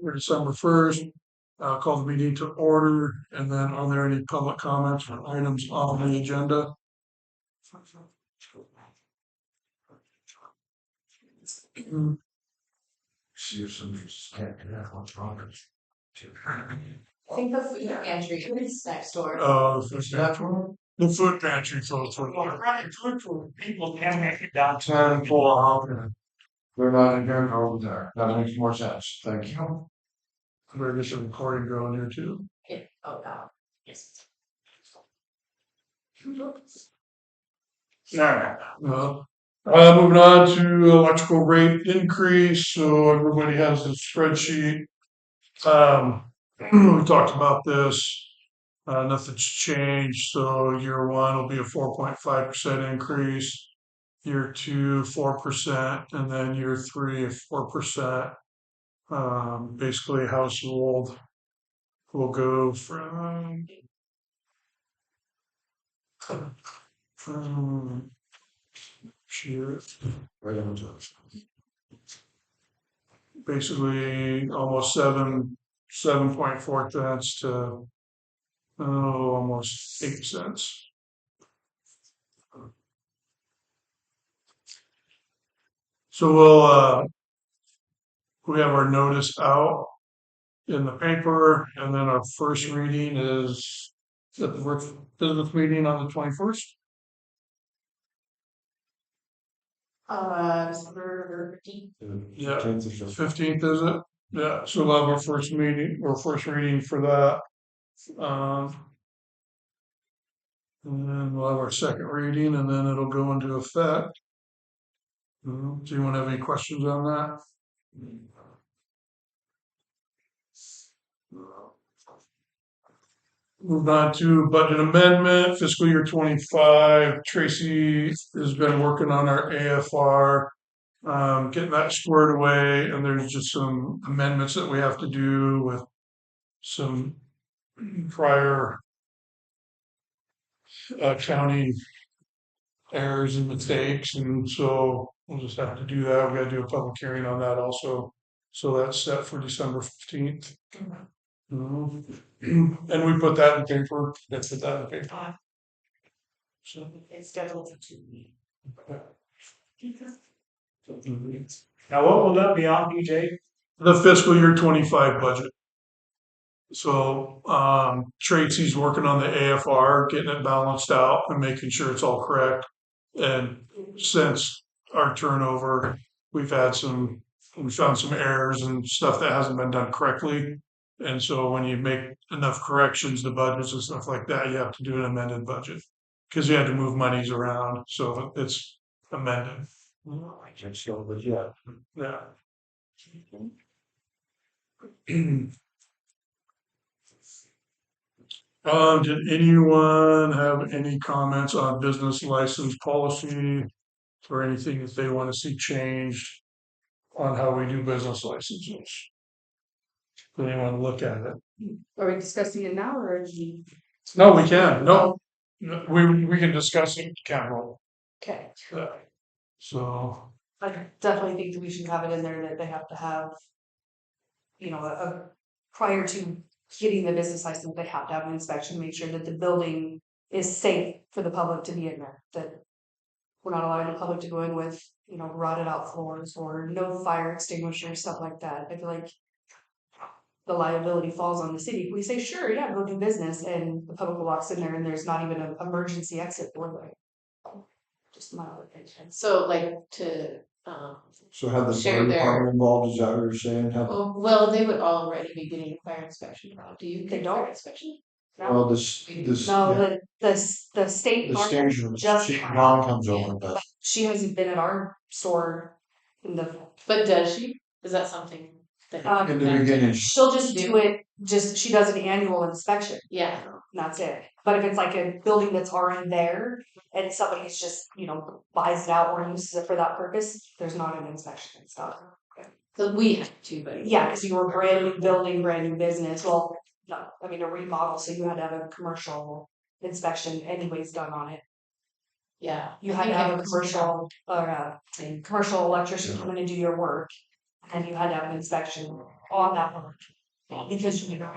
for December 1st. Call the meeting to order, and then are there any public comments on items on the agenda? I think the food pantry is next door. The food pantry closed for Good for people can't make it downtown for a holiday. They're not in here over there. That makes more sense. Thank you. There's some recording going here too. Yeah. Oh, God. Yes. Moving on to electrical rate increase, so everybody has the spreadsheet. We talked about this, nothing's changed, so year one will be a 4.5% increase. Year two, 4%, and then year three, 4%. Basically household will go from here, Right on to us. basically almost 7.4 cents to almost 8 cents. So we have our notice out in the paper, and then our first reading is at the first business meeting on the 21st. December 15th. Yeah. 15th or so. 15th, is it? Yeah, so we'll have our first meeting or first reading for that. And then we'll have our second reading, and then it'll go into effect. Do you want to have any questions on that? Move on to budget amendment, fiscal year 25. Tracy has been working on our AFR, getting that squared away, and there's just some amendments that we have to do with some prior county errors and mistakes, and so we'll just have to do that. We gotta do a public hearing on that also. So that's set for December 15th. And we put that in paper, that's put that in paper. So, It's scheduled for 2 weeks. Now, what will that be on, BJ? the fiscal year 25 budget. So Tracy's working on the AFR, getting it balanced out and making sure it's all correct. And since our turnover, we found some errors and stuff that hasn't been done correctly. And so when you make enough corrections to budgets and stuff like that, you have to do an amended budget because you had to move monies around. So it's amended. I can't show, but yeah. Yeah. Did anyone have any comments on business license policy or anything that they want to see changed on how we do business licenses? Does anyone look at it? Are we discussing it now or is he? No, we can. No, we can discuss it, Cameron. Okay. So I definitely think that we should have it in there that they have to have, prior to getting the business license, they have to have an inspection, make sure that the building is safe for the public to be in there, that we're not allowing the public to go in with, rotted out floors or no fire extinguisher, stuff like that. I feel like the liability falls on the city. If we say, sure, yeah, go do business, and the public walks in there and there's not even an emergency exit door, just my opinion. So like to, So have the Share fire their- department involved, is that what you're saying? Have, well, they would already be getting a fire inspection. Do you They get don't. fire inspection? well, this, No, yeah, the state the farm station, just non comes over, but she hasn't been at our store in the. But does she? Is that something that? in the beginning, She'll just do it. She does an annual inspection. Yeah. And that's it. But if it's like a building that's already there and somebody's just buys it out or uses it for that purpose, there's not an inspection and stuff. Because we have to, but. Yeah, because you were brand new building, brand new business. Well, no, I mean a remodel, so you had to have a commercial inspection anyways done on it. Yeah. You had to have a commercial or a commercial electrician come in and do your work. and you had to have an inspection on that one. Because you know.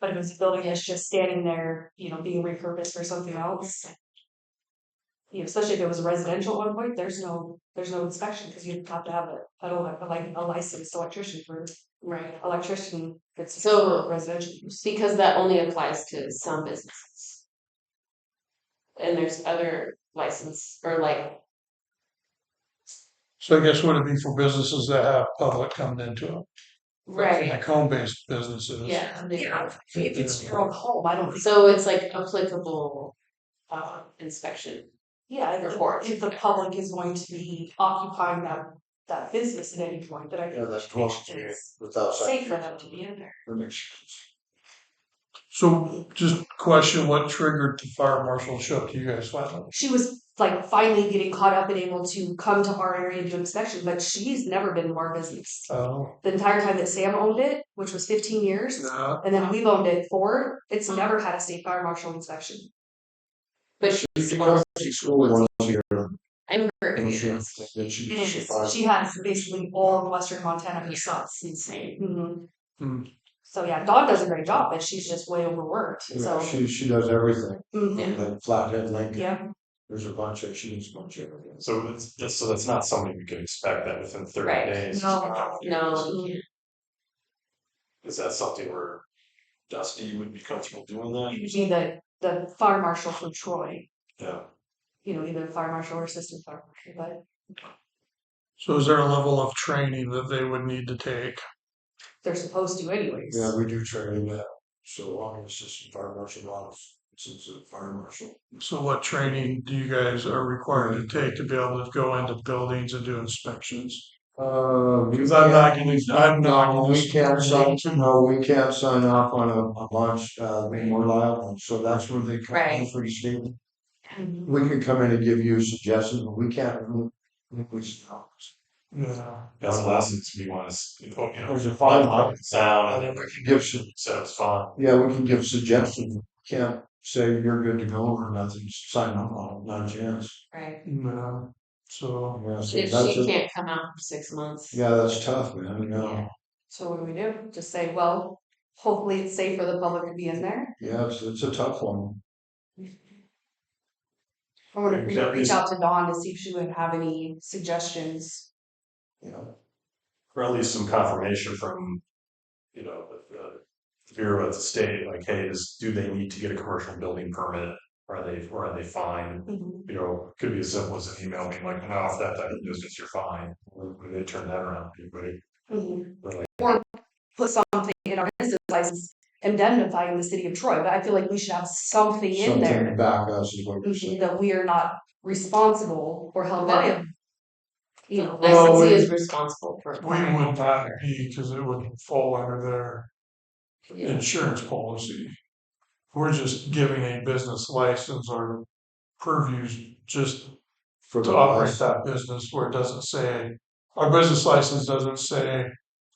But if it's a building that's just standing there, being repurposed for something else. Especially if it was residential at one point, there's no inspection, because you'd have to have a licensed electrician for Right. electrician. It's So- for residential use. Because that only applies to some businesses. And there's other license or like, So I guess would it be for businesses that have public coming into them? right, Like home-based businesses? yeah. If it's your own home, I don't think. So it's like applicable inspection. Yeah, if the public is going to be occupying that business at any point, then I Yeah, think that's 12 it's without. safe for them to be in there. That makes sense. So just question, what triggered the fire marshal to show up to you guys finally? She was like finally getting caught up and able to come to our area and do inspection, but she's never been to our business. Oh, The entire time that Sam owned it, which was 15 years, yeah. and then we've owned it 4, it's never had a state fire marshal inspection. But She she's comes to school once a year. I'm And she- curious. then she- It she is. finds- She has basically all of Western Montana herself. It's insane. Mhm. Hmm. So yeah, Dawn does a great job, but she's just way overworked. Yeah, So she does everything. mhm. Like Flathead Lincoln. Yeah, There's a bunch of, she does a bunch of everything. So that's not something we can expect that within 30 Right. days. No. No, you can't. Is that something where Dusty would be comfortable doing that? usually the fire marshal from Troy, Yeah. either fire marshal or assistant fire marshal, but So is there a level of training that they would need to take? they're supposed to anyways. Yeah, we do training that. So I'm an assistant fire marshal office, since a fire marshal. So what training do you guys are required to take to be able to go into buildings and do inspections? Because I'm not gonna, I'm not No, gonna. we can't sign, no, we can't sign off on a bunch, we're liable, so that's where they come in Right. for the state. Mhm. We can come in and give you suggestions, but we can't. Yeah. That's the lessons we want to, There's a fine line. sound And and then we can give some, said it was fun. yeah, we can give suggestions, can't say you're good to go or nothing, sign up on it, not a chance. Right. Yeah. So Yeah, so If that's she a- can't come out for 6 months. Yeah, that's tough, man, you know. So what do we do? Just say, well, hopefully it's safe for the public to be in there. Yeah, it's a tough one. I want to Exactly. reach out to Dawn to see if she would have any suggestions. You know, Or at least some confirmation from, the Bureau of the state, like, hey, do they need to get a commercial building permit? Or are they fine? Could be as simple as an email being like, no, if that type of business, you're fine. When they turn that around, everybody, really, Or put something in our business license indemnifying the city of Troy, but I feel like we should have something in something to there back us is what you're saying. that we are not responsible or held liable. Well, Licensee we- is responsible for. we would not be, because it wouldn't fall under their Yeah. insurance policy. We're just giving a business license or purviews just For to the operate license. that business where it doesn't say, our business license doesn't say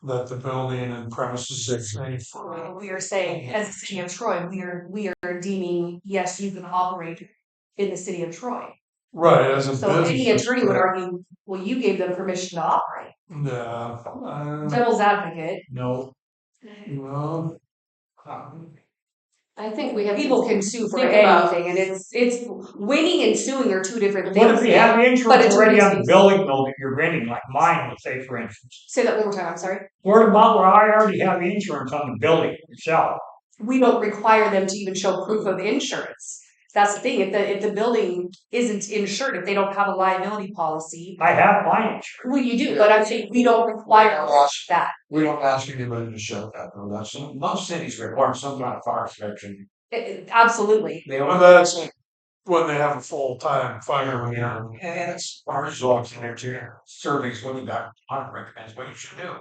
that the building and premises is safe for. We are saying, as a city of Troy, we are deeming, yes, you can operate in the city of Troy. Right, as a So business. any attorney would but- argue, well, you gave them permission to operate. Yeah, Devil's advocate, no, no. I think we have. to people can sue for think about- anything, and it's winning and suing are two different What if things. you have But insurance it's already on the reduced. building though that you're renting, like mine, let's say for instance? Say that one more time, I'm sorry. What about where I already have insurance on the building itself? We don't require them to even show proof of insurance. That's the thing, if the building isn't insured, if they don't have a liability policy, I have my insurance. well, you do, but I'm saying we don't require that. We don't ask anybody to show that, though, that's, most cities require some kind of fire inspection. Absolutely. They Well, that's when they have a full-time fireman. And it's fire dogs in there too. Surveys looking back, I recommend what you should do.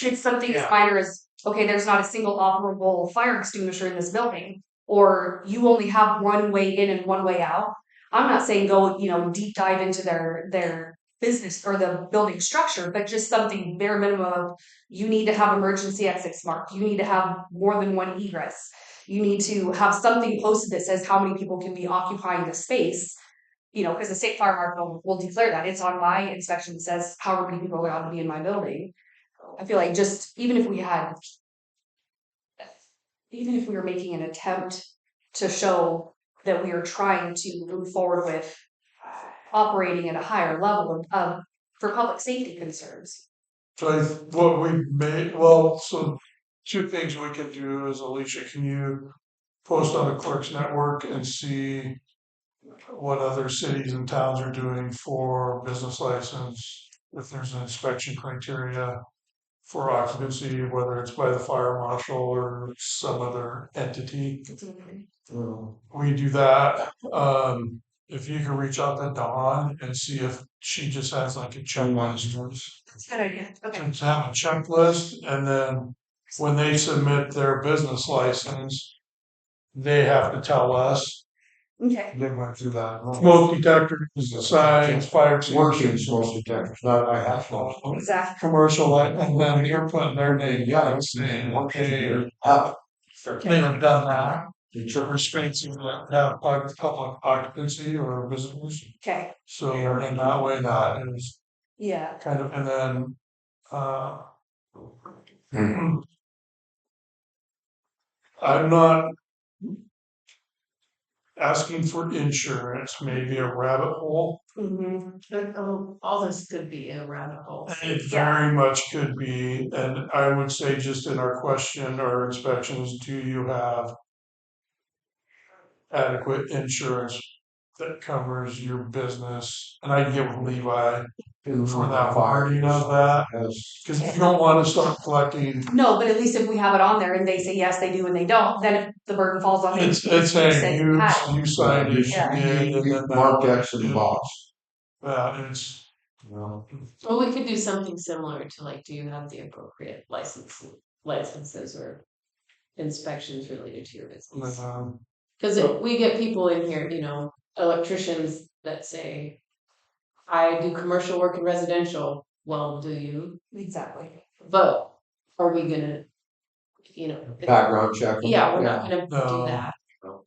It's something Yeah. as minor as, okay, there's not a single operable fire extinguisher in this building, or you only have one way in and one way out. I'm not saying go, deep dive into their business or the building structure, but just something bare minimum of, you need to have emergency exits marked, you need to have more than one egress. You need to have something posted that says how many people can be occupying the space. you know, because the state fire marshal will declare that, it's on my inspection that says however many people are allowed to be in my building. I feel like just, even if we were making an attempt to show that we are trying to move forward with operating at a higher level for public safety concerns. So what we made, well, so two things we can do is, Alicia, can you post on the Clerks Network and see what other cities and towns are doing for business license, if there's an inspection criteria for occupancy, whether it's by the fire marshal or some other entity. We do that. If you can reach out to Dawn and see if she just has like a checklist, That's a good idea. Okay. to have a checklist, and then when they submit their business license, they have to tell us Okay. They went through that. smoke detectors, signs, fire Working extinguishers, smoke detectors, not I have smoke. Exactly. commercial light, and then you're putting their name, Yeah, saying, one thing okay, here, have they have done that. it. For spaces that have public occupancy or visitors, Okay. so in that way, that is Yeah. kind of, and then, I'm not asking for insurance, maybe a rabbit hole. All this could be a rabbit hole. It very much could be, and I would say just in our question or inspections, do you have adequate insurance that covers your business? And I get with Levi for that wording of that, because if you don't want to start collecting, No, but at least if we have it on there and they say yes, they do, and they don't, then if the burden falls on me. it's saying you signed it, Yeah. you did, and then Mark that, X in the box. it's, Well, Well, we could do something similar to like, do you have the appropriate licenses or inspections related to your business? Cause we get people in here, you know, electricians that say, I do commercial work and residential. Well, do you? Exactly. But are we gonna, you know? background check. Yeah, we're not gonna No. do that.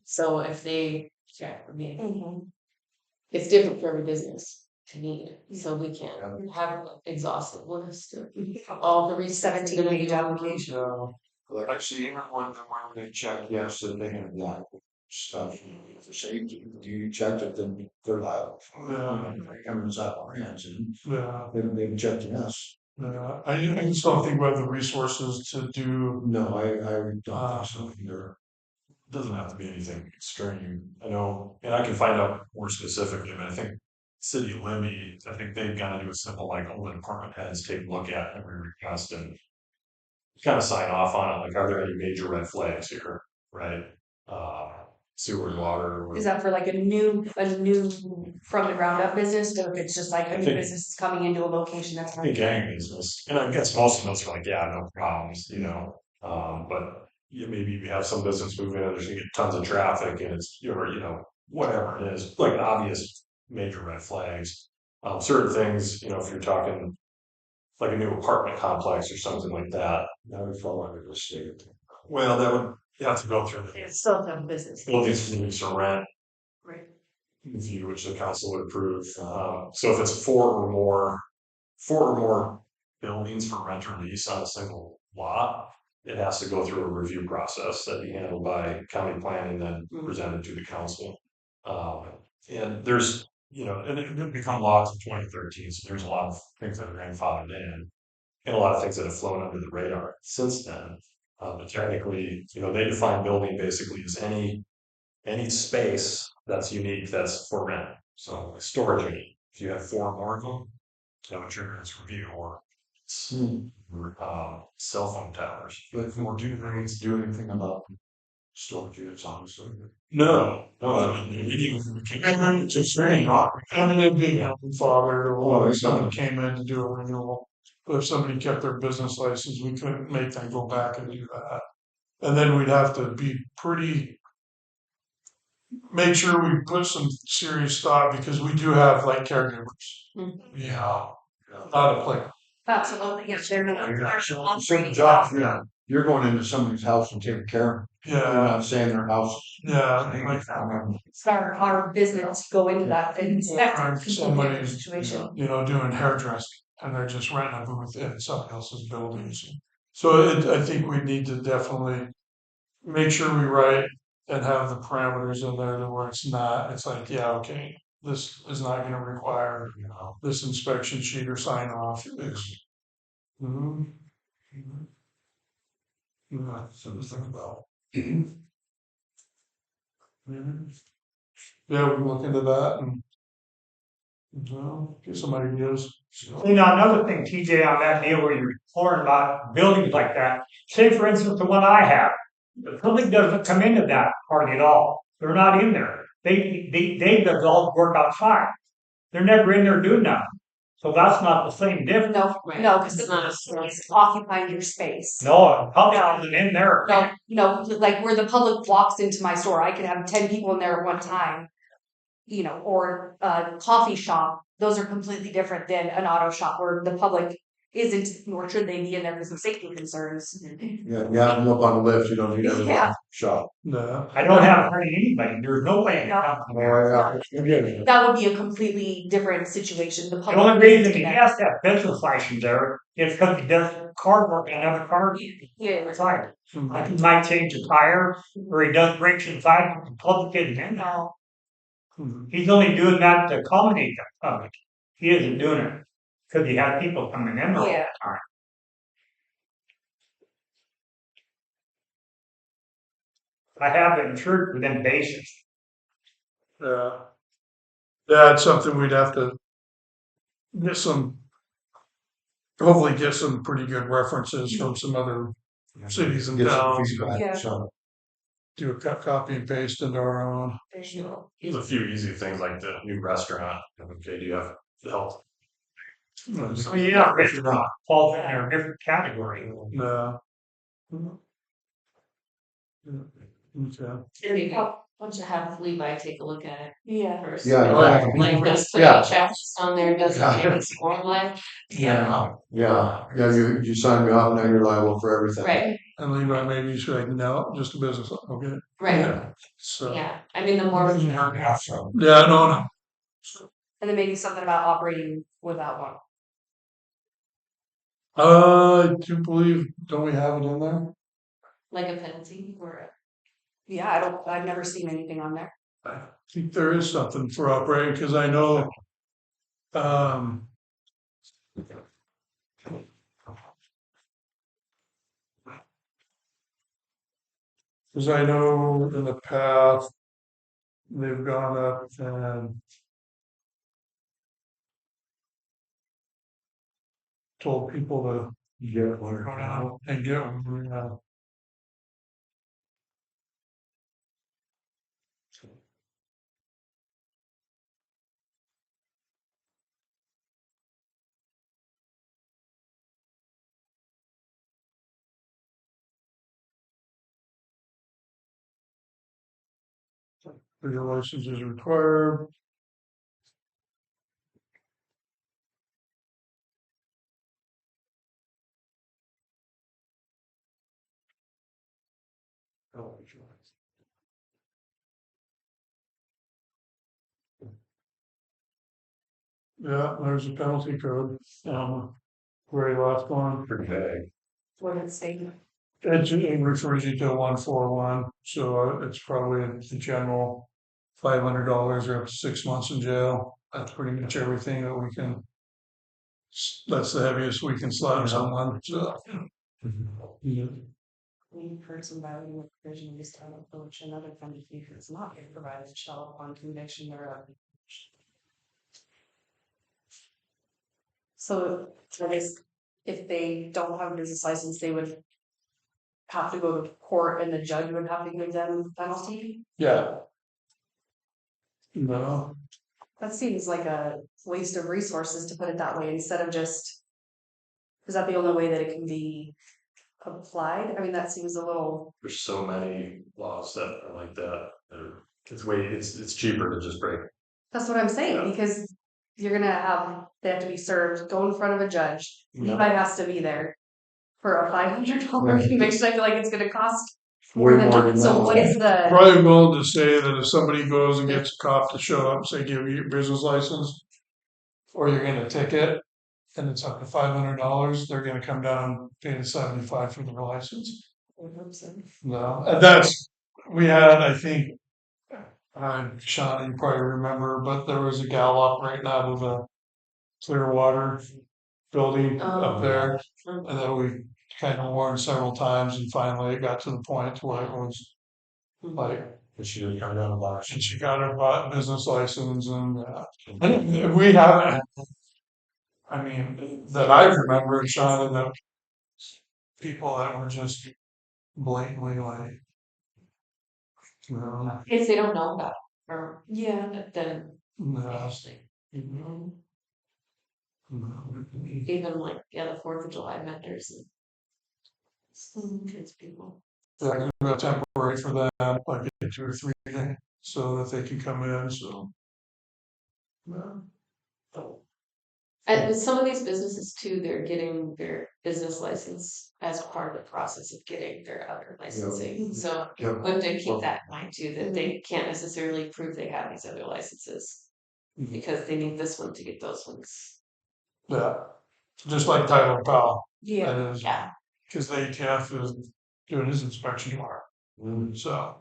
So if they check, I mean, Mhm. it's different for every business to need, so we can't have an exhaustive list of all the reasons. 17-page application. Like I see even when they check, yes, that they have that stuff for safety, you checked it, then they're liable. Yeah. Everyone's out of our hands and yeah, they've checked us. yeah. I just don't think we have the resources to do, No, I don't think so either. Doesn't have to be anything extreme. I know, and I can find out more specifically, but I think City of Limby, I think they've got to do a simple, like, all the department heads take a look at every request and kind of sign off on it, like, are there any major red flags here, right? Sewer and water. Is that for like a new from the ground up business, or if it's just like a I new think- business is coming into a location that's? I think any business, and I guess most of those are like, yeah, no problems, you know, but yeah, maybe we have some business moving in, there's gonna get tons of traffic and it's, or, you know, whatever it is, like obvious major red flags. Certain things, you know, if you're talking like a new apartment complex or something like that, That would fall under the state. well, that would, you have to go through the It's still have business. buildings to rent Right. review, which the council would approve. So if it's four or more buildings for rent or lease on a single lot, it has to go through a review process that be handled by county planning, then presented to the council. And there's, you know, and it didn't become laws in 2013, so there's a lot of things that are grandfathered in, and a lot of things that have flown under the radar since then. But technically, you know, they define building basically as any space that's unique that's for rent. So like storage unit, if you have four or more of them, that would trigger this review, or cell phone towers. But more do things, do anything about storage units, honestly. No, just saying, I mean, it'd be father or if someone came in to do a renewal. But if somebody kept their business license, we couldn't make them go back and do that. And then we'd have to be make sure we put some serious thought, because we do have like caregivers. Yeah, not a place. Absolutely, yes, they're not commercial operating. Job, yeah. you're going into somebody's house and taking care of them. You're Yeah, not saying their house. yeah, like It's our business to go into that and inspect Or it, completely different somebody's, situation. doing hairdressing and they're just renting a booth in somebody else's buildings. So I think we need to definitely make sure we write and have the parameters in there to where it's like, yeah, okay, this is not gonna require, this inspection sheet or sign off. Mhm. Yeah, something to think about. Mhm. Yeah, we can look into that and, get some ideas. You know, another thing, TJ, on that deal where you're exploring about buildings like that, say for instance, the one I have, the public doesn't come into that hardly at all. They're not in there. They does all the work outside. They're never in there doing nothing. So that's not the same difference. No, Right. no, because It's not a it's occupying your space. No, public isn't in there. No, like where the public walks into my store, I could have 10 people in there at one time. Or a coffee shop, those are completely different than an auto shop where the public isn't, nor should they be in there because of safety concerns. Yeah, you have them up on the lift, you don't need everyone Yeah. shop. No. I don't have hardly anybody. There's nobody in No. there. Yeah. That would be a completely different situation. The The public. only reason isn't he in has that business license there is because he does car work on another car. Yeah. Side. Like he might change a tire, or he does brakes inside, but the public isn't in there. No. He's only doing that to accommodate the public. He isn't doing it because he has people coming in there all the Yeah. time. I have it insured within basics. Yeah. Yeah, it's something we'd have to get hopefully get some pretty good references from some other cities and Get some towns. feedback, Yeah. so. Do a copy and paste into our own. There's no. There's a few easy things like the new restaurant. Okay, do you have the help? So yeah, restaurant falls in a different category. No. Okay. There you go. Why don't you have Levi take a look at it Yeah. first? Yeah, Like just put yeah. a checklist on there, doesn't make it form like. Yeah, you sign me off, now you're liable for everything. Right, And Levi, maybe you should, no, just a business, okay? right, Yeah. So, yeah. I mean, the more. Yeah, so. yeah, no. And then maybe something about operating without one. I do believe, don't we have it in there? Like a penalty or Yeah, I've never seen anything on there. I think there is something for operating, cause I know, cause I know in the past, they've gone up and told people to Get one. go down and get one, your license is required. Yeah, there's a penalty code, very last one. Pretty vague. What did it say? It refers you to 141, so it's probably the general $500 or up to 6 months in jail. That's pretty much everything that we can. That's the heaviest we can slap someone. So. Yeah. Any person violating the provision of this title of village and other funded fee is not being provided shall upon conviction thereof. So I guess if they don't have a business license, they would have to go to court and the judge would have to give them a penalty. Yeah. No. That seems like a waste of resources to put it that way instead of just. Is that the only way that it can be applied? I mean, that seems a little. There's so many laws that are like that. It's cheaper to just break. That's what I'm saying, Yeah. because you're gonna they have to be served, go in front of a judge, Yeah. Levi has to be there. for a $500 conviction. I feel like it's gonna cost Way more than more that. than So that. what is the, Probably willing to say that if somebody goes and gets a cop to show up and say, give you your business license, or you're gonna ticket, and it's up to $500, they're gonna come down and pay the 75 for their license. No, and that's, we had, I think, Sean, you probably remember, but there was a gal operating out of the Clearwater building Oh, up there, yeah. and then we kind of warned several times, and finally it got to the point where it was like, But she didn't come down and buy and she got her business license, and we haven't. I mean, that I remember, Sean, that people that were just blatantly like, you know, If they don't know about it, or yeah, then no, actually, no. even like, yeah, the 4th of July vendors and some kids people. Yeah, we got temporary for that, like 2 or 3 days, so that they can come in, so. And with some of these businesses too, they're getting their business license as part of the process of getting their other licensing. So Yeah. we have to keep that in mind too, that they can't necessarily prove they have these other licenses. Because they need this one to get those ones. Yeah, just like Tyler Powell, yeah. that is, Yeah. cause the ATF is doing his inspection tomorrow, so.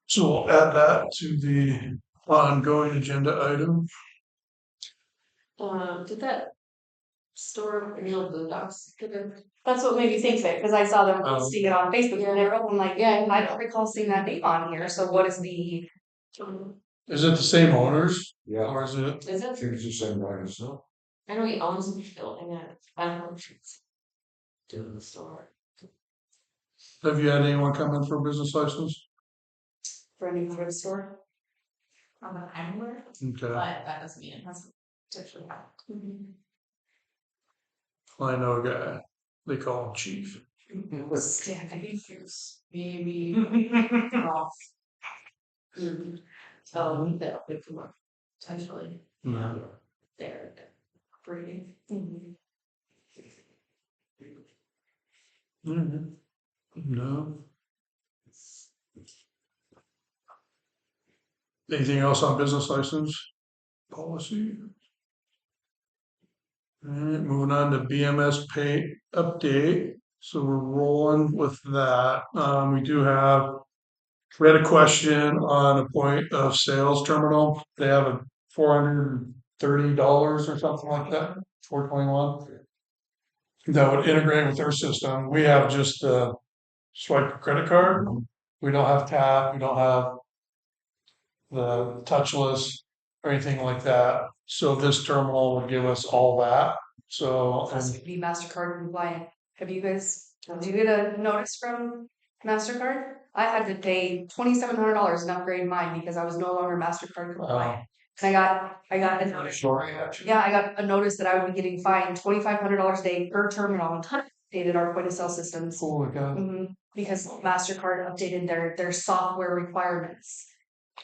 So we'll add that to the ongoing agenda item. Did that store real boondocks? That's what made me think of it, because I saw them posting it on Facebook, and they were all like, Yeah. I don't recall seeing that name on here, so what is the? Is it the same owners, Yeah, or is it? Is I it? think it's the same guy, so. I know he owns the building and I don't know if it's doing the store. Have you had anyone come in for a business license? For a new thrift store? I'm not anywhere, Okay, but that doesn't mean it hasn't typically happened. I know a guy, they call him Chief. Maybe off. So that would come up potentially there operating. No. Anything else on business license policy? Alright, moving on to BMS pay update, so we're rolling with that, we had a question on a point of sales terminal, they have a $430 or something like that, 421. That would integrate with their system, we have just a swipe credit card, we don't have tap, we don't have the touchless or anything like that. So this terminal would give us all that. So, This would be MasterCard compliant. Have you guys, did you get a notice from MasterCard? I had to pay $2,700 and upgrade mine because I was no longer MasterCard compliant. And I got a notice. Yeah, I got a notice that I would be getting fined $2,500 a day per terminal updated our point of sale systems. oh my God. Because MasterCard updated their software requirements.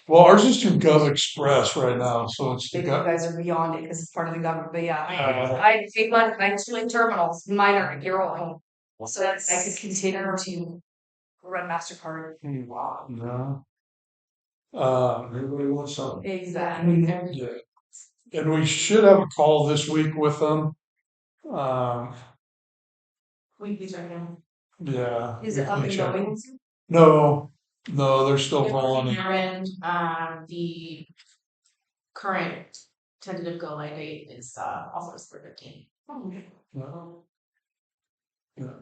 Well, ours is through Gov Express right now, so it's the Maybe you Gov. guys are beyond it because it's part of the government, but yeah, I paid money, I have 2 terminals, mine are a year old. So that I could continue to run MasterCard. Wow, no. Everybody wants something. Exactly. Yeah. And we should have a call this week with them. Weekly check in. Yeah. Is it up weekly and check. going? No, they're still rolling. Their end, the current tentative go live date is August 15th. No. Yeah.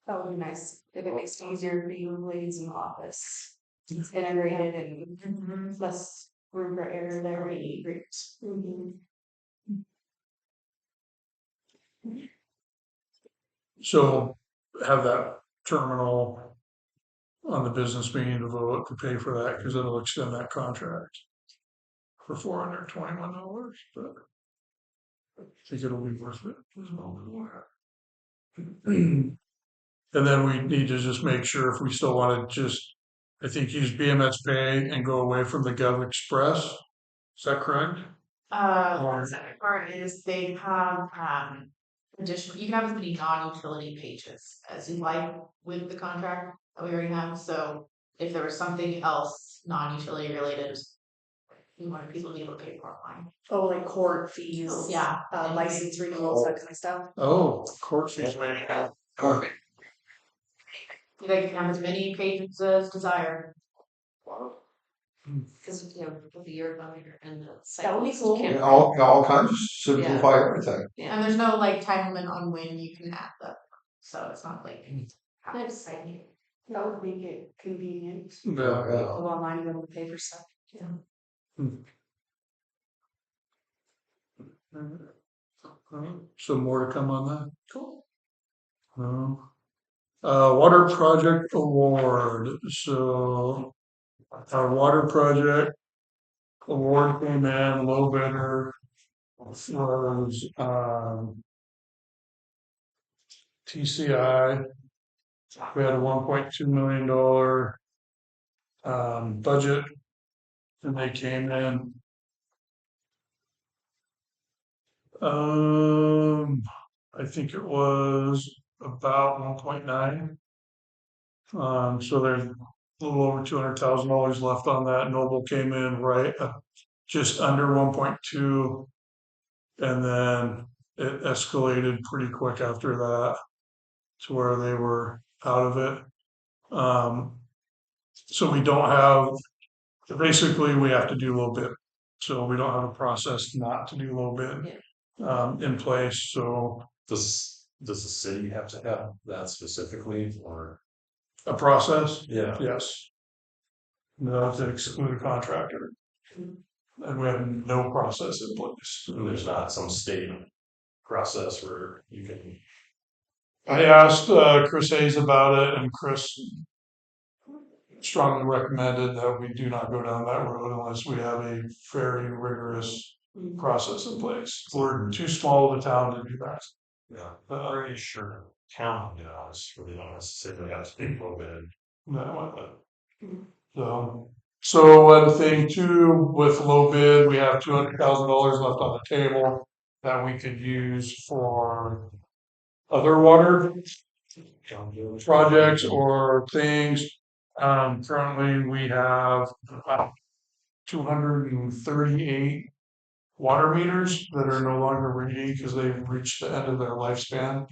That would be nice, if it makes it easier for you ladies in the office. It's integrated and less room for error there. So have that terminal on the business meeting to vote to pay for that, because it'll extend that contract for $421, but I think it'll be worth it. And then we need to just make sure if we still want to just I think use BMS Pay and go away from the Gov Express. Is that correct? The second part is they have, additional, you can have as many non-utility pages as you like with the contract that we already have, so if there was something else non-utility related, you wanted people to be able to pay for online. Oh, like court fees. Yeah. License renewals, that kind of stuff. Oh, court fees. You guys can have as many pages as desired. Cause, you know, with the year binder and the. That would be cycles cool. can't- All kinds of simplify everything. And there's no like time limit on when you can add them, so it's not like. Nice. That would make it convenient. Yeah. Go online and be able to pay for stuff. So more to come on that. Cool. Water project award. So our water project award came in, low bidder was TCI. We had a $1.2 million budget, and they came in. I think it was about 1.9. So there's a little over $200,000 left on that. Noble came in right just under 1.2, and then it escalated pretty quick after that to where they were out of it. So we don't have. Basically, we have to do low bid. So we don't have a process not to do low bid in place. So Does the city have to have that specifically, or? a process, Yeah. yes. No, to exclude a contractor. And we have no process in place. There's not some state process where you can. I asked Chris Hayes about it, and Chris strongly recommended that we do not go down that road unless we have a very rigorous process in place. We're too small of a town to do that. Yeah, but I'm pretty sure town does, really don't necessarily have to take low bid. No. So one thing too, with low bid, we have $200,000 left on the table that we could use for other water projects or things. Currently we have about 238 water meters that are no longer reading because they've reached the end of their lifespan.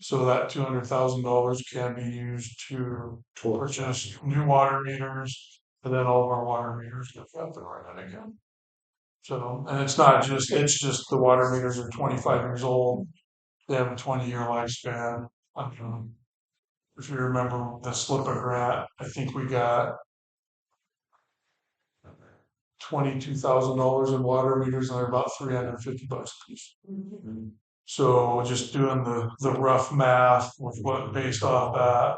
So that $200,000 can be used to purchase new water meters, and then all of our water meters get up and running again. So, and it's just the water meters are 25 years old. They have a 20-year lifespan. If you remember the SLIPA grant, I think we got $22,000 in water meters, and they're about $350 a piece. So just doing the rough math with what based off that,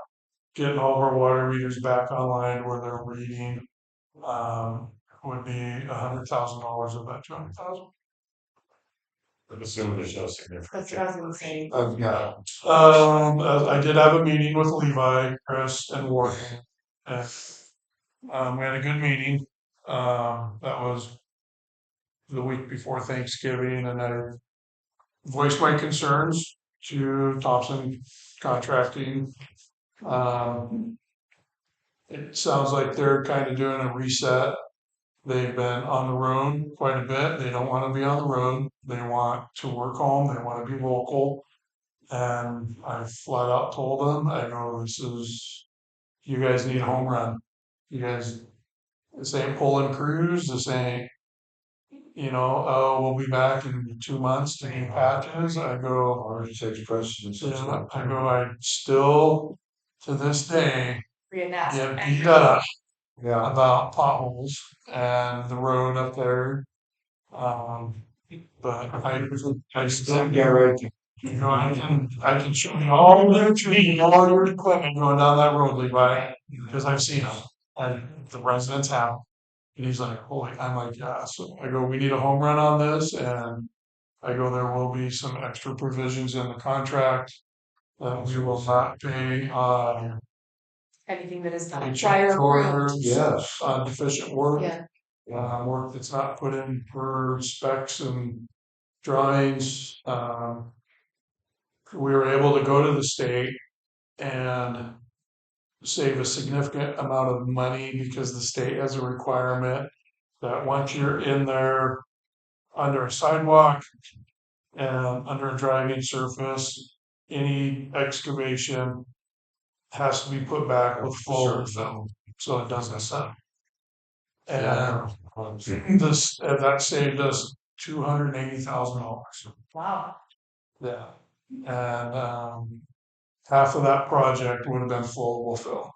getting all of our water meters back online where they're reading, would be $100,000 of that 200,000. I'm assuming there's no significant. That's what I was gonna say. Yeah. I did have a meeting with Levi, Chris, and Morgan, and we had a good meeting. That was the week before Thanksgiving, and I voiced my concerns to Thompson Contracting. It sounds like they're kind of doing a reset. They've been on the road quite a bit. They don't want to be on the road. They want to work home. They want to be local. And I flat out told them, I go, you guys need a home run. You guys, this ain't pulling crews. This ain't, oh, we'll be back in 2 months to do patches. I go, Already takes precedence. I still, to this day, Reenact. get beat up Yeah. about potholes and the road up there. But I still Yeah, right. I can show you all the trees, all your equipment going down that road, Levi, because I've seen them, and the residents have. And he's like, I'm like, yeah. So I go, we need a home run on this, and I go, there will be some extra provisions in the contract that we will not pay anything that is Any prior change orders, approved. Yes. deficient work, Yeah, work that's not put in per specs and drawings. We were able to go to the state and save a significant amount of money because the state has a requirement that once you're in there under a sidewalk and under a driving surface, any excavation has to be put back with full fill, so it doesn't set. And that saved us $280,000. Wow. Yeah, and half of that project would have been full fill.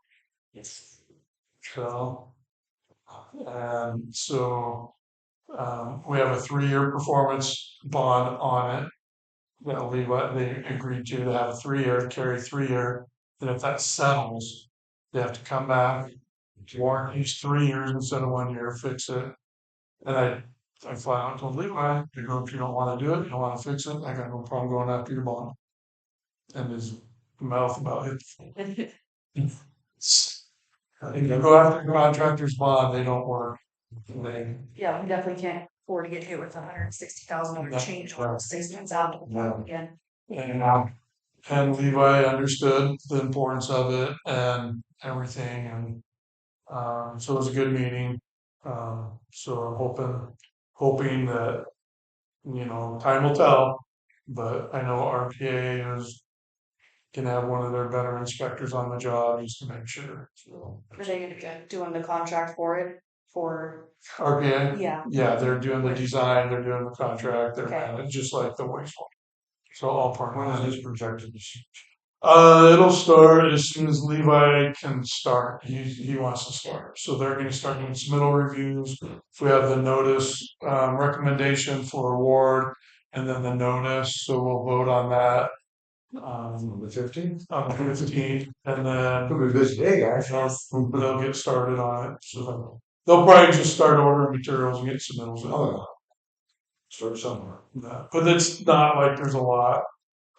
So, and so we have a 3-year performance bond on it that they agreed to have a 3-year, carry 3-year. Then if that settles, they have to come back, warranties 3 years instead of 1 year, fix it. And I flat out told Levi, if you don't want to do it, you don't want to fix it, I got no problem going after your bond. And his mouth about it. If you go after a contractor's bond, they don't work. They, Yeah, we definitely can't afford to get hit with $160,000 change order 6 months out No. again. and Levi understood the importance of it and everything, and so it was a good meeting. So I'm hoping that time will tell, but I know RPA is gonna have one of their better inspectors on the job just to make sure. So Are they gonna be doing the contract for it? For RPA, yeah. yeah, they're doing the design, they're doing the contract, they're Okay. managing just like the wastewater. So all part When of is it. this projected? It'll start as soon as Levi can start. He wants to start. So they're gonna start doing submittal reviews. If we have the notice, recommendation for award and then the notice, so we'll vote on that. The 15th? On the 15th, and then It'll be a busy day, guys. they'll get started on it. So they'll probably just start ordering materials and get submittals in. Oh, start somewhere. But it's not like there's a lot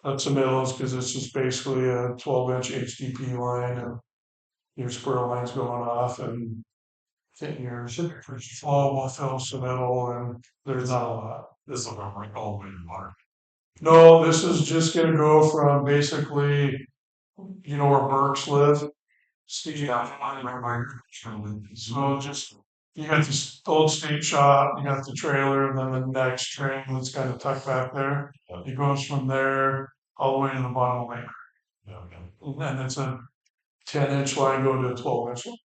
of submittals because it's just basically a 12-inch HDP line and your squirrel lines going off and getting your flowable fill submittal, and there's not a lot. This will go right all the way to water. No, this is just gonna go from basically, where Burks live. Steve, so just, you got this old state shop, you got the trailer, and then the next train that's kind of tucked back there. It goes from there all the way to the bottom of Lake. Yeah, okay. And it's a 10-inch line going to a 12-inch line.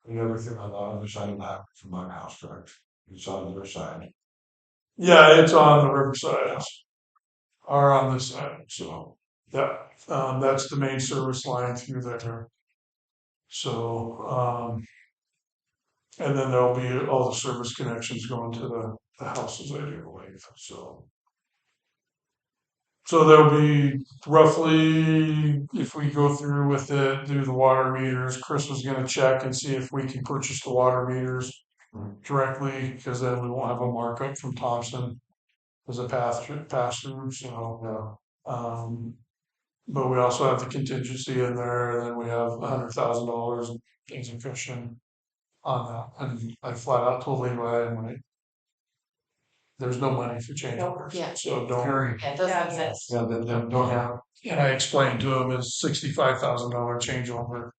And everything on the other side of that from my house, correct? It's on the other side. Yeah, it's on the riverside, or on this side, so, yeah, that's the main service line through there. So, and then there'll be all the service connections going to the houses I do believe, so. So there'll be roughly, if we go through with it, do the water meters, Chris was gonna check and see if we can purchase the water meters directly, because then we won't have a markup from Thompson as a pass through, so. But we also have the contingency in there, and then we have $100,000 as a cushion on that, and I flat out told Levi, I'm like, there's no money for change orders, Yeah. so don't. yeah, it doesn't exist. Yeah, then don't have. And I explained to him it's $65,000 change order.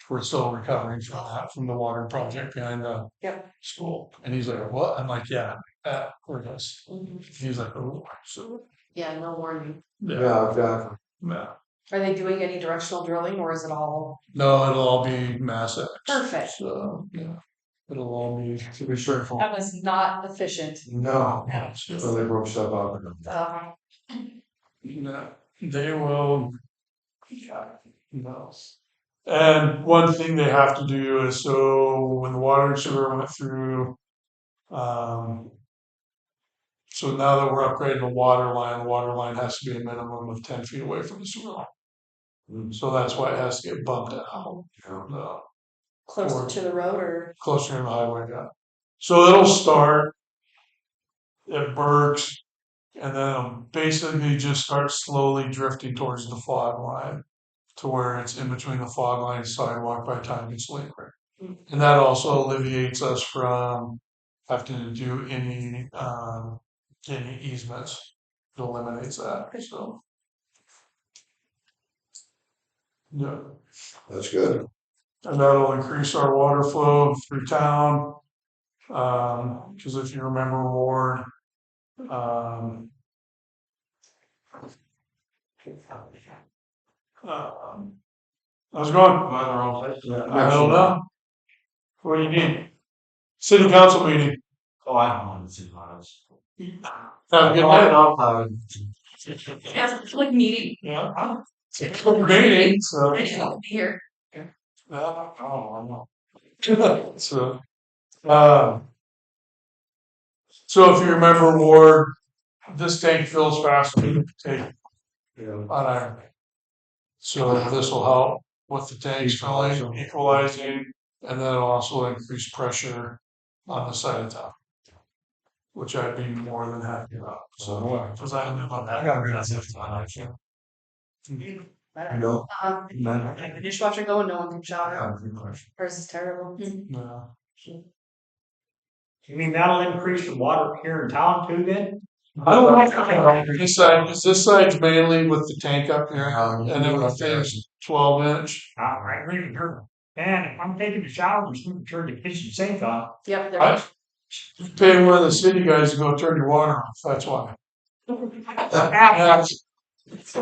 We're still recovering from that, from the water project behind the Yep. school. And he's like, what? I'm like, yeah, we're this. Mhm. He's like, oh, so, Yeah, no warning. yeah, Yeah, exactly. yeah. Are they doing any directional drilling or is it all No, it'll all be Mass X. perfect? So, yeah, it'll all be. To be straightforward. That was not efficient. No. Yeah, So they broke stuff up. No, they will. Yeah, no. And one thing they have to do is, so when the water and sewer went through, so now that we're upgrading the water line has to be a minimum of 10 feet away from the sewer line. So that's why it has to get bumped out, Closer to the road or? closer to the highway, yeah. So it'll start at Bergs, and then it'll basically just start slowly drifting towards the fog line. to where it's in between the fog line and sidewalk by the time it's late. And that also alleviates us from having to do any easements. It eliminates that, so. Yeah, That's good. and that'll increase our water flow through town. Cause if you remember Ward, how's it going? I don't know. What do you need? City council meeting. Oh, I don't want to see miles. Have a good night. Yeah, it's like meeting. Yeah. It's a meeting, so. Here. So, so if you remember Ward, this tank fills faster than the tank on iron. So this will help with the tanks filling, equalizing, and then it'll also increase pressure on the side of town. Which I'd be more than happy about, so, cause I live on that. I know. Like the dishwasher going, no one can shower. Hers is terrible. Yeah. You mean that'll increase the water here in town too then? I don't know. This side's mainly with the tank up here, and then the thing's 12-inch. I really heard. And if I'm taking a shower, we should turn the kitchen sink on. Yep, they're. I pay one of the city guys to go turn your water off, that's why. Yeah, It's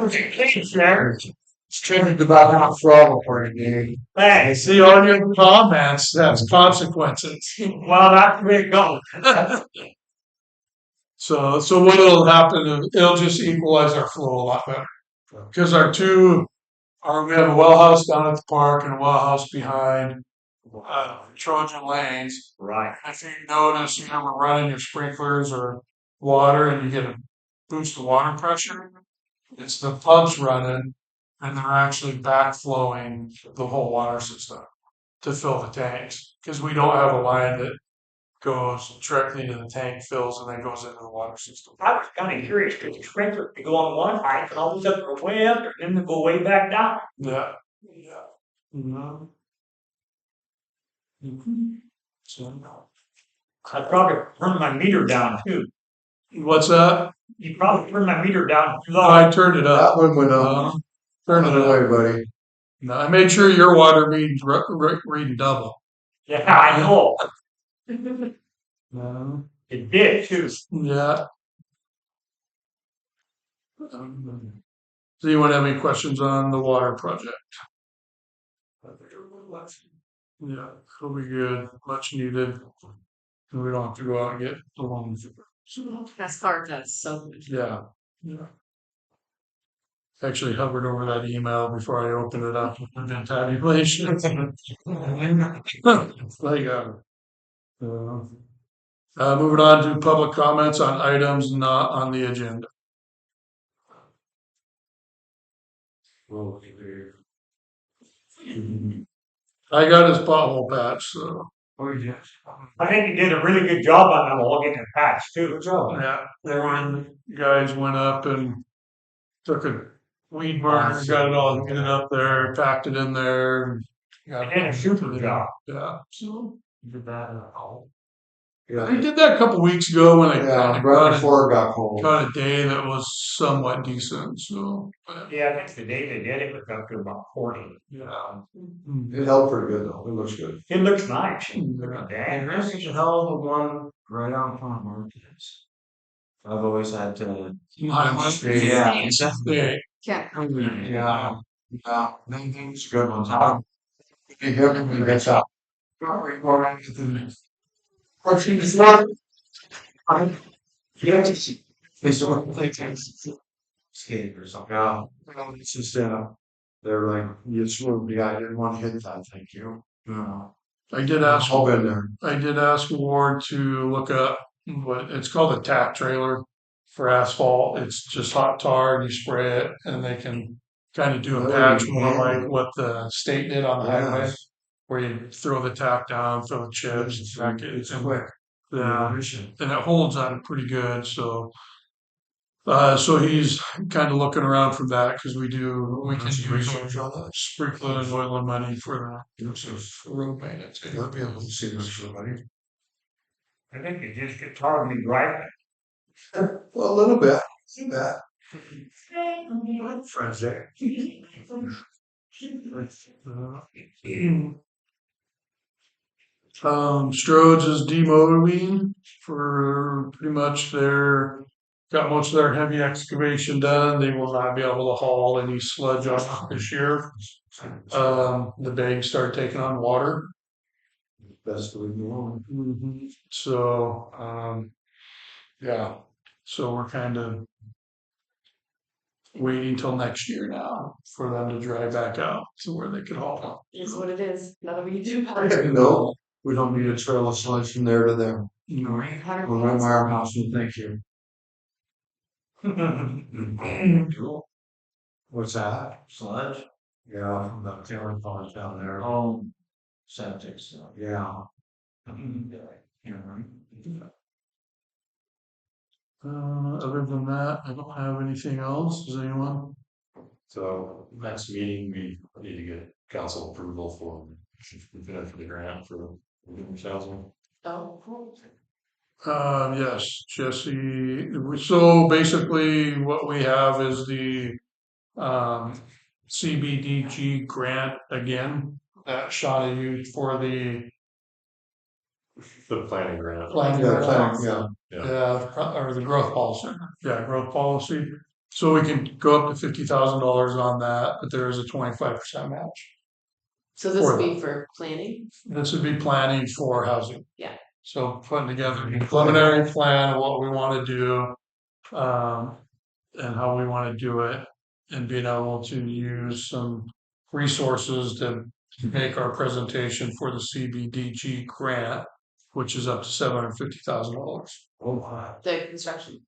trending about how throttle for you, dude. I Hey, see on your comments, that's consequences. well, that's the way it goes. So what will happen is it'll just equalize our flow a lot better. Because we have a well house down at the park and a well house behind Trojan Lanes. Right. If you notice, you know, we're running your sprinklers or water and you get a boost of water pressure, it's the pumps running and they're actually backflowing the whole water system to fill the tanks. Because we don't have a line that goes directly to the tank, fills, and then goes into the water system. I was kind of curious because the sprinkler could go on one height and all of a sudden go way up and then go way back down. Yeah. Yeah. Mhm. So, I probably turned my meter down too. what's that? You probably turned my meter down too Oh, low. I turned it up. That one went up. Turned it up. Away, buddy. No, I made sure your water reading double. Yeah, I know. No. It did too. Yeah. Do you want to have any questions on the water project? Yeah, it'll be good. Much needed. We don't have to go out and get the loans. That's hard. That's so. Yeah. Yeah. Actually hovered over that email before I opened it up and did tabulation. Like, moving on to public comments on items not on the agenda. I got his pothole patch, so. I think you did a really good job on that whole getting it patched too. Yeah, guys went up and took a weed burner, got it all get it up there, packed it in there. And got They did a super job. Yeah, so. Did that at all? I Yeah. did that a couple weeks ago when I Yeah, kind of right before it got cold. got a day that was somewhat decent, so. Yeah, I think the day they did it was up to about 40. Yeah. It held pretty good though. It looks good. It looks nice. Yeah. Dang. This is a hell of a one right out front markets. I've always had to. Yeah. exactly. Yeah. Yeah. Yeah. It's a good one. You hear me when it gets out. It's not. You have to see. They sort of like skate or something. Yeah. It's just they're like, you swooped. Yeah, I didn't want to hit that. Thank you. No. I did ask. All been there. I did ask Ward to look up what it's called, a tack trailer for asphalt. It's just hot tar and you spray it and they can kind of do a patch more like what the state did on the highway, Yes. where you throw the tack down, throw the chips, and stack it. It's And, quick. yeah, and it holds on pretty good. So So he's kind of looking around for that because we can use sprinkler and oil and money for road maintenance. You'll be able to see this for money. I think you just get tired of me driving. Well, a little bit. See that. Friends there. Strode's is demoing for pretty much got most of their heavy excavation done. They will not be able to haul any sludge off this year. The bags start taking on water. Best we know. So, yeah, so we're kind of waiting till next year now for them to dry back out to where they could haul. Is what it is. Nothing we can do about it. No, we don't need a trail of sludge from there to there. You know, 100%. We'll run by our house and thank you. What's that? Sludge? Yeah, from the tailing ponds down there. Oh, septic stuff. Yeah. Other than that, I don't have anything else. Does anyone? So next meeting, we need to get council approval for the grant for salesman. Oh, cool. Yes, Jesse. So basically, what we have is the CBDG grant again that Shauna used for the Planning grant. Yeah, or the growth policy. Yeah, growth policy. So we can go up to $50,000 on that, but there is a 25% match. So this For would be for planning? This would be planning for housing. Yeah. So putting together a preliminary plan of what we want to do, and how we want to do it, and being able to use some resources to make our presentation for the CBDG grant, which is up to $750,000 Oh, wow. The construction.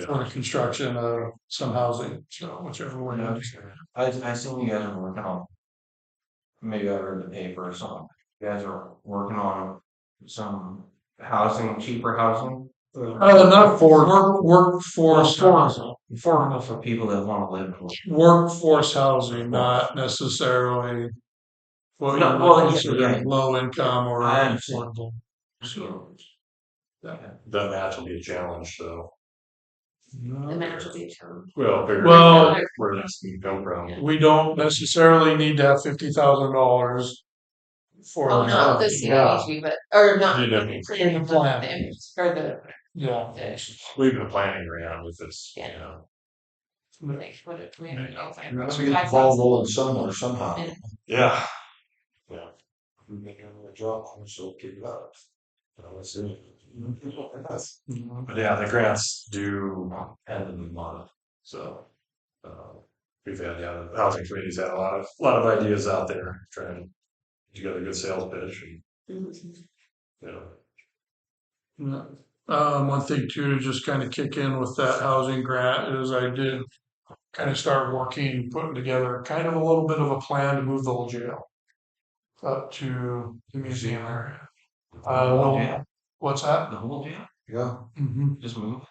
for the construction of some housing. So whichever one. I seen you guys are working on, maybe I read the paper or something. You guys are working on some housing, cheaper housing. Not for workforce housing. For people that want to live. Workforce housing, not necessarily what you No, would well, consider yeah. low income or I understand. affordable. So, That match will be a challenge, though. The match will be a challenge. Well, where that's gonna come from. we don't necessarily need to have $50,000 for Oh, the not the yeah, CDBG, but, or not You the know, planning, the plan. the image, or the, yeah. Leaving the planning grant with this, you Yeah. know. like, what it, we have, it's like. You have to get the ball rolling somewhere, somehow. Yeah. Yeah. We're making a job, so keep it up. Let's see. But yeah, the grants do end of the month, so. We've had, the housing committee's had a lot of ideas out there, trying to put together a good sales pitch and, you know. Yeah. One thing too, to just kind of kick in with that housing grant is I did kind of start working, putting together kind of a little bit of a plan to move the old jail up to the museum area. Yeah. What's that? The whole deal? Yeah, Just move.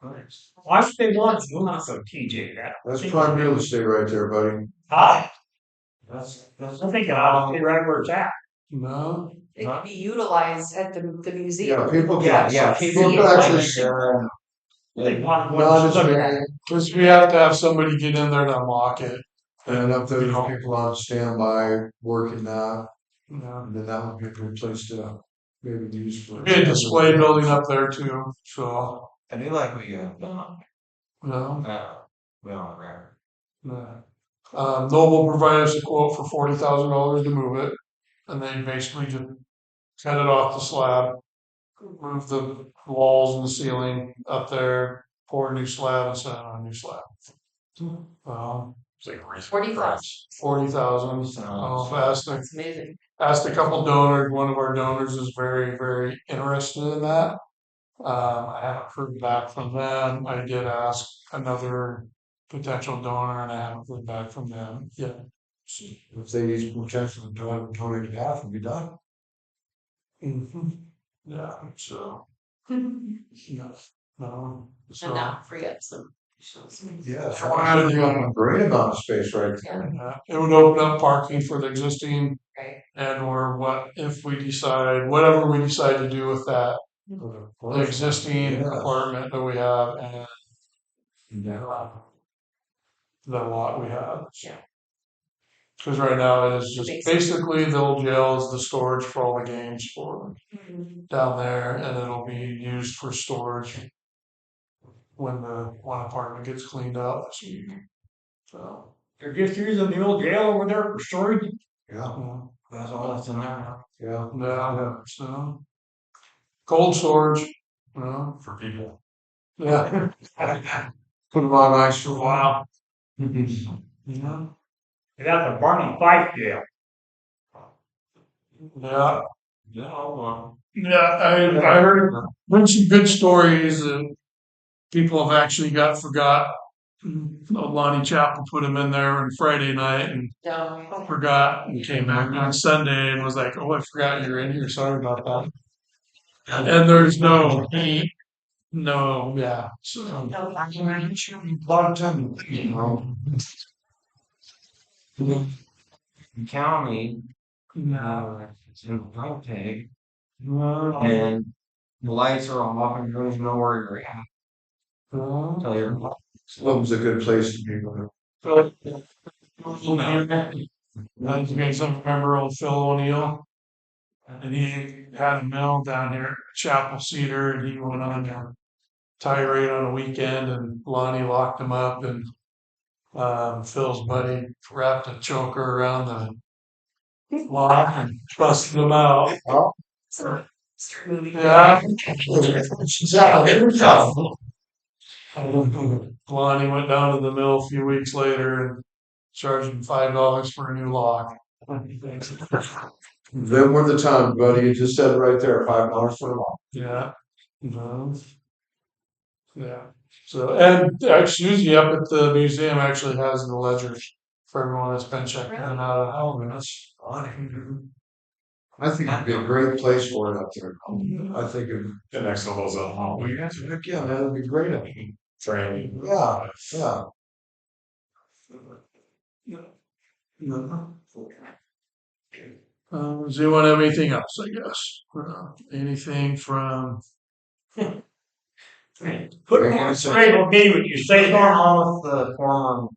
Nice. Why should they want to move from TJ that? that's prime real estate right there, buddy. Huh? That's I'm thinking I'll stay right where it's at. No. It can be utilized at the museum. Yeah, people can. Yeah, People see can it. actually. They want Not as to look at many. it. Because we have to have somebody get in there to unlock it. And if there's people on standby working that, Yeah. then that would be a good place to maybe use for. Be a display building up there too, so, I do like what you have done. no. We on the record. No. Noble provided us a quote for $40,000 to move it, and they basically just cut it off the slab, move the walls and the ceiling up there, pour a new slab and set it on a new slab. It's like a reasonable 40,000. price. 40,000. That's amazing. Asked a couple donors. One of our donors is very, very interested in that. I haven't heard back from them. I did ask another potential donor, and I haven't heard back from them yet. If they need some chance to donate half and be done. Yeah, so. Yeah. And So, not free up some additional space. Yeah, so I had a great amount of space right there. it would open up parking for the existing Right. and or what if we decide, whatever we decide to do with that, the existing Yes. apartment that we have and Yeah. the lot we have. Yeah. Cause right now it is just Makes sense. basically the old jail is the storage for all the games for Mhm. down there and it'll be used for storage when the one apartment gets cleaned out this week. So, They're just using the old jail over there for storage. Yeah, yeah. That's all that's in there. yeah. Yeah, so cold storage, you know, For people. yeah. Put them on ice for a while. Yeah, That's a Barney Fife jail. yeah, Yeah, I heard some good stories and people have actually forgot. Lonnie Chapel put him in there on Friday night and No. forgot and came back on Sunday and was like, "Oh, I forgot you're in here. Sorry about that." And there's no heat, no, yeah. So A lot of time, you know. the county, it's in the Winnipeg, and the lights are off and you don't even know where you're at. Tell you. Slum's a good place to be. But You guys remember old Phil O'Neill? And he had a mill down here at Chapel Cedar and he went on a tirade on a weekend and Lonnie locked him up and Phil's buddy wrapped a choker around the lock and busted him out. Start moving. Yeah. Lonnie went down to the mill a few weeks later and charged him $5 for a new lock. Them were the times, buddy. You just said it right there, $5 for a lot. Yeah. No. Yeah. So, and actually, Susie up at the museum actually has the ledgers for everyone that's been checking it out at home. And it's I think it'd be a great place for it up there. I think it'd, And next to those, oh, heck yeah, that'd be great. up there. training. Yeah, yeah. Does anyone have anything else, I guess? Anything from, Put more straight with me when you say What's going that. on with the former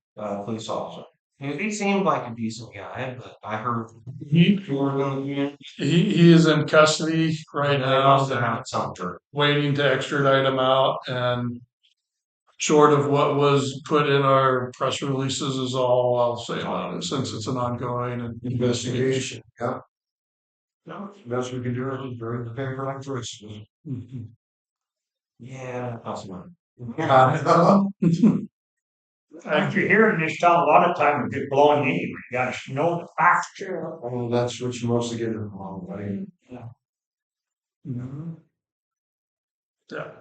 police officer? He seemed like a decent guy, but I heard he, he was in the community. he is in custody right They now, must have had something. waiting to extradite him out and short of what was put in our press releases is all I'll say about it since it's an ongoing Investigation, yeah. No. Best we can do is bring the paper like this. Mhm. Yeah, awesome. After hearing this town, a lot of times it gets blowing anyway. You gotta know the facts. Well, that's what you mostly get wrong, buddy. Mhm. Yeah.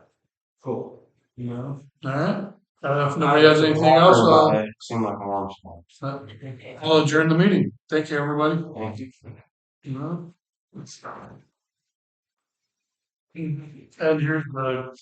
Cool. Yeah. All right. If nobody has anything else, Seemed like a warm spot. I'll adjourn the meeting. Thank you, everybody. Thank you. No. And here's the